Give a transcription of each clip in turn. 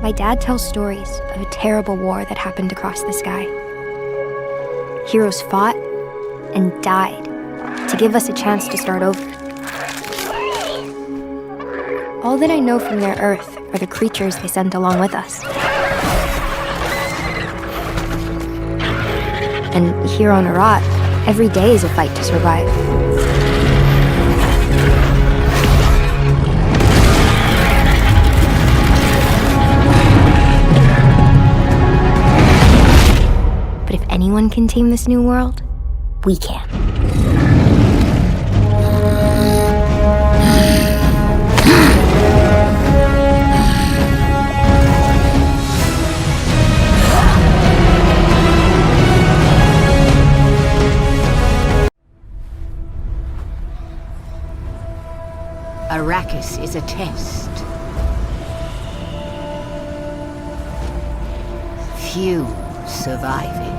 My dad tells stories of a terrible war that happened across the sky. Heroes fought and died to give us a chance to start over. All that I know from their Earth are the creatures they sent along with us. And here on Arat, every day is a fight to survive. But if anyone can tame this new world, we can. Arrakis is a test. Few survive it.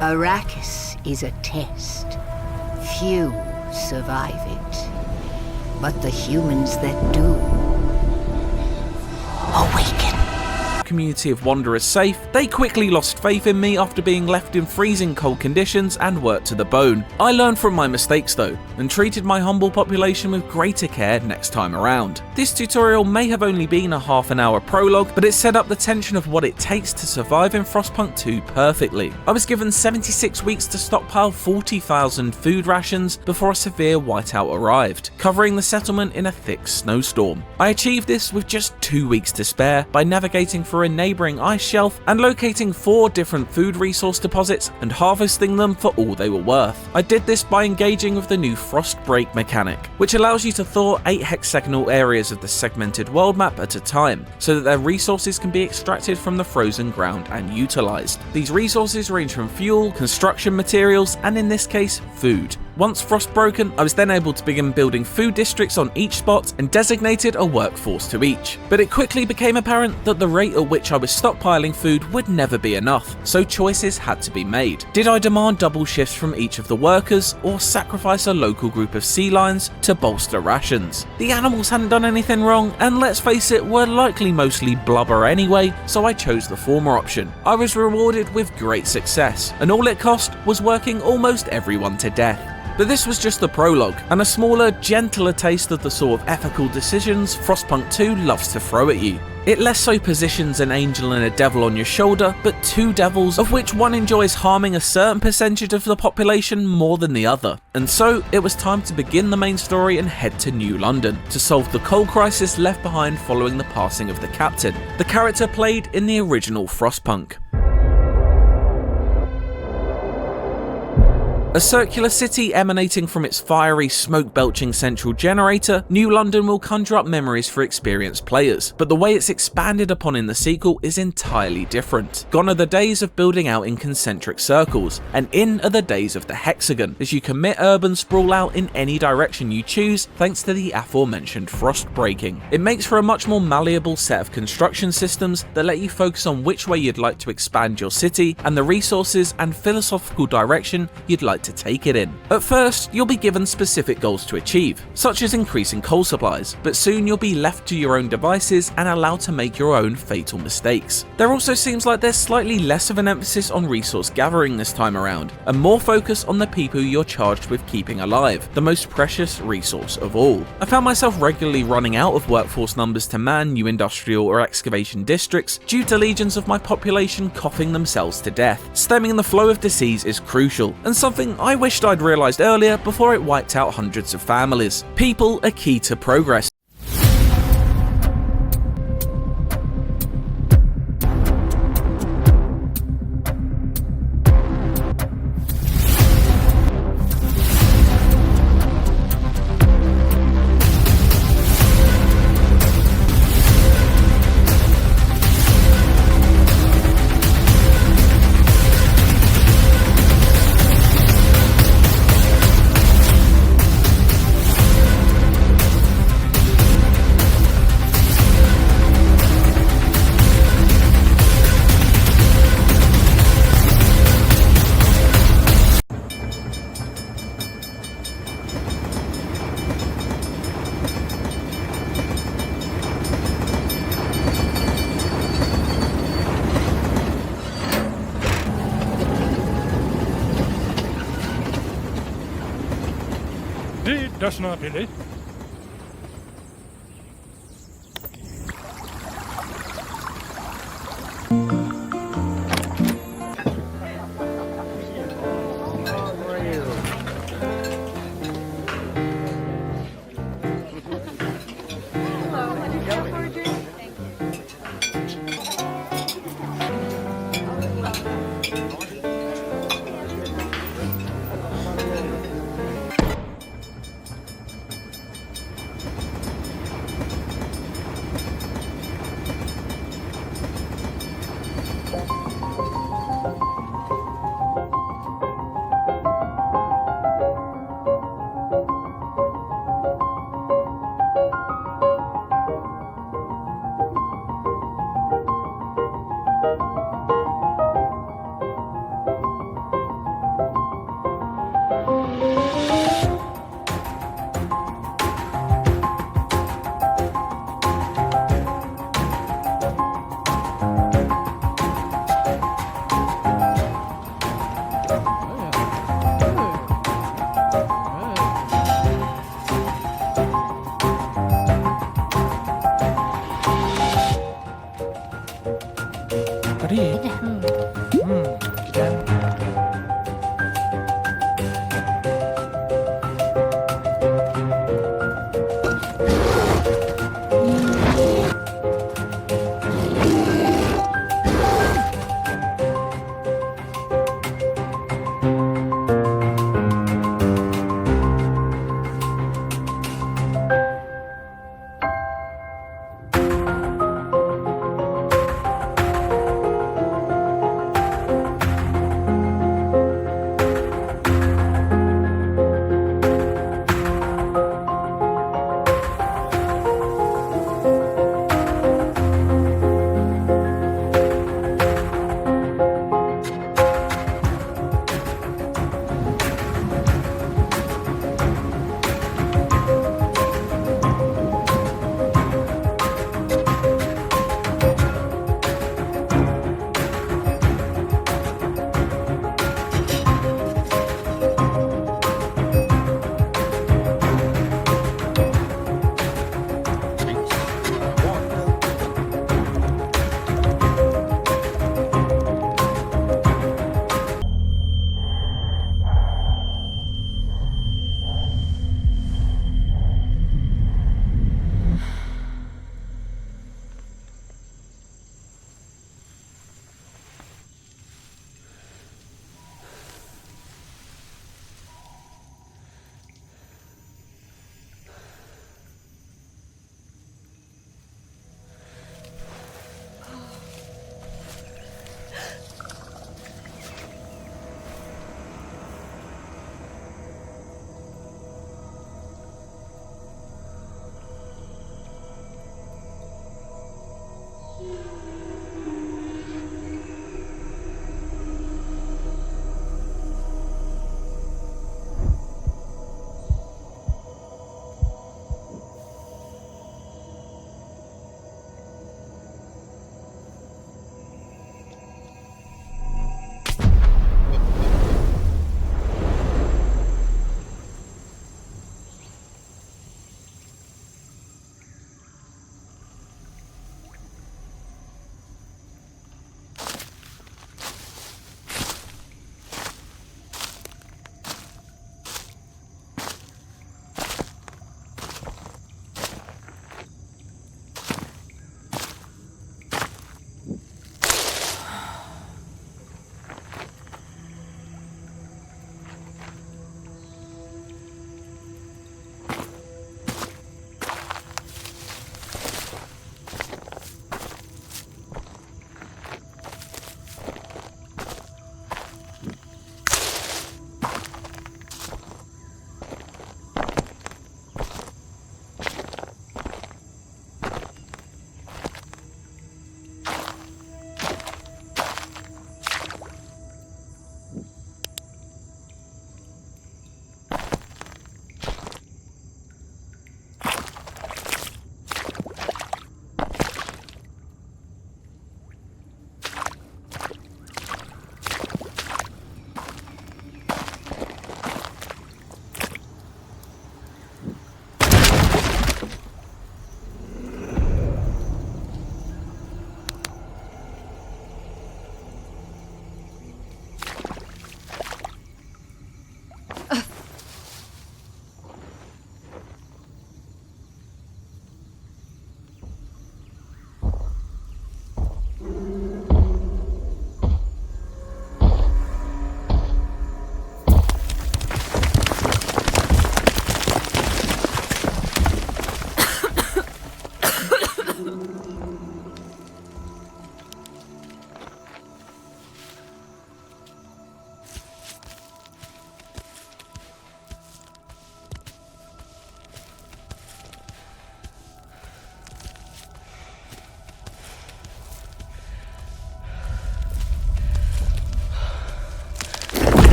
Arrakis is a test. Few survive it. But the humans that do awaken. Community of Wanderers safe, they quickly lost faith in me after being left in freezing cold conditions and worked to the bone. I learned from my mistakes though, and treated my humble population with greater care next time around. This tutorial may have only been a half an hour prologue, but it set up the tension of what it takes to survive in FrostPunk 2 perfectly. I was given 76 weeks to stockpile 40,000 food rations before a severe whiteout arrived, covering the settlement in a thick snowstorm. I achieved this with just 2 weeks to spare by navigating through a neighbouring ice shelf and locating 4 different food resource deposits and harvesting them for all they were worth. I did this by engaging with the new Frost Break mechanic, which allows you to thaw 8 hexagonal areas of the segmented world map at a time, so that their resources can be extracted from the frozen ground and utilised. These resources range from fuel, construction materials, and in this case, food. Once frost broken, I was then able to begin building food districts on each spot and designated a workforce to each. But it quickly became apparent that the rate at which I was stockpiling food would never be enough, so choices had to be made. Did I demand double shifts from each of the workers, or sacrifice a local group of sea lions to bolster rations? The animals hadn't done anything wrong, and let's face it, were likely mostly blubber anyway, so I chose the former option. I was rewarded with great success, and all it cost was working almost everyone to death. But this was just the prologue, and a smaller, gentler taste of the sort of ethical decisions FrostPunk 2 loves to throw at you. It less so positions an angel and a devil on your shoulder, but 2 devils, of which one enjoys harming a certain percentage of the population more than the other. And so, it was time to begin the main story and head to New London, to solve the coal crisis left behind following the passing of the captain, the character played in the original FrostPunk. A circular city emanating from its fiery, smoke-belching central generator, New London will conjure up memories for experienced players, but the way it's expanded upon in the sequel is entirely different. Gone are the days of building out in concentric circles, and in are the days of the hexagon, as you commit urban sprawl out in any direction you choose thanks to the aforementioned frost breaking. It makes for a much more malleable set of construction systems that let you focus on which way you'd like to expand your city and the resources and philosophical direction you'd like to take it in. At first, you'll be given specific goals to achieve, such as increasing coal supplies, but soon you'll be left to your own devices and allowed to make your own fatal mistakes. There also seems like there's slightly less of an emphasis on resource gathering this time around, and more focus on the people you're charged with keeping alive, the most precious resource of all. I found myself regularly running out of workforce numbers to man new industrial or excavation districts due to legions of my population coughing themselves to death. Stemming the flow of disease is crucial, and something I wished I'd realised earlier before it wiped out hundreds of families. People are key to progress. Das natürlich.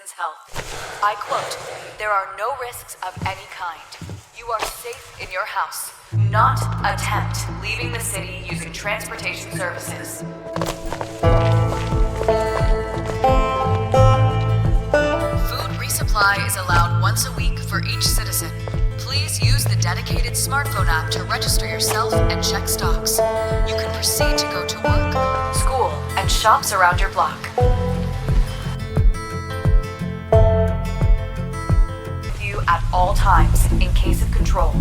citizens' health. I quote, "There are no risks of any kind. You are safe in your house. Not attempt leaving the city using transportation services." Food resupply is allowed once a week for each citizen. Please use the dedicated smartphone app to register yourself and check stocks. You can proceed to go to work, school, and shops around your block. You at all times in case of control.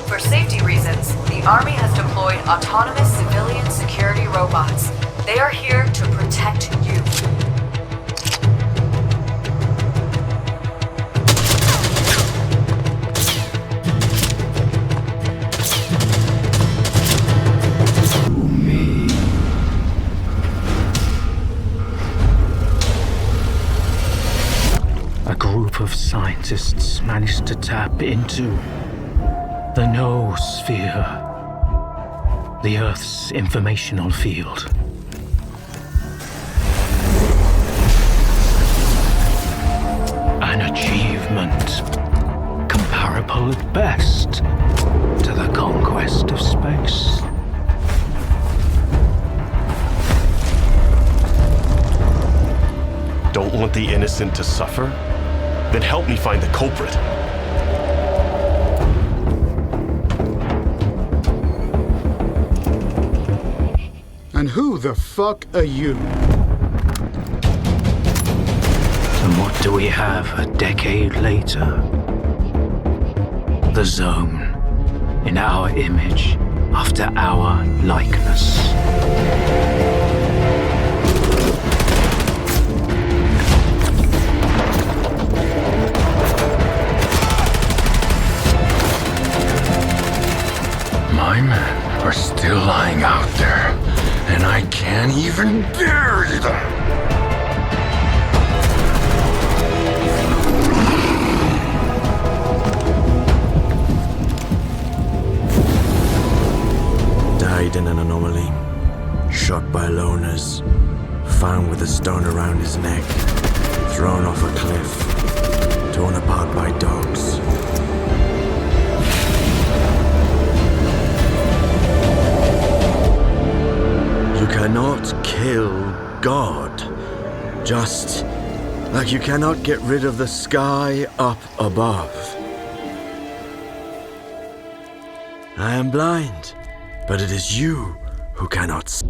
For safety reasons, the Army has deployed autonomous civilian security robots. They are here to protect you. A group of scientists managed to tap into the noosphere, the Earth's informational field. An achievement comparable at best to the conquest of space. Don't want the innocent to suffer? Then help me find the culprit. And who the fuck are you? And what do we have a decade later? The Zone, in our image, after our likeness. My men are still lying out there, and I can't even bury them. Died in an anomaly, shot by loners, found with a stone around his neck, thrown off a cliff, torn apart by dogs. You cannot kill God, just like you cannot get rid of the sky up above. I am blind, but it is you who cannot see.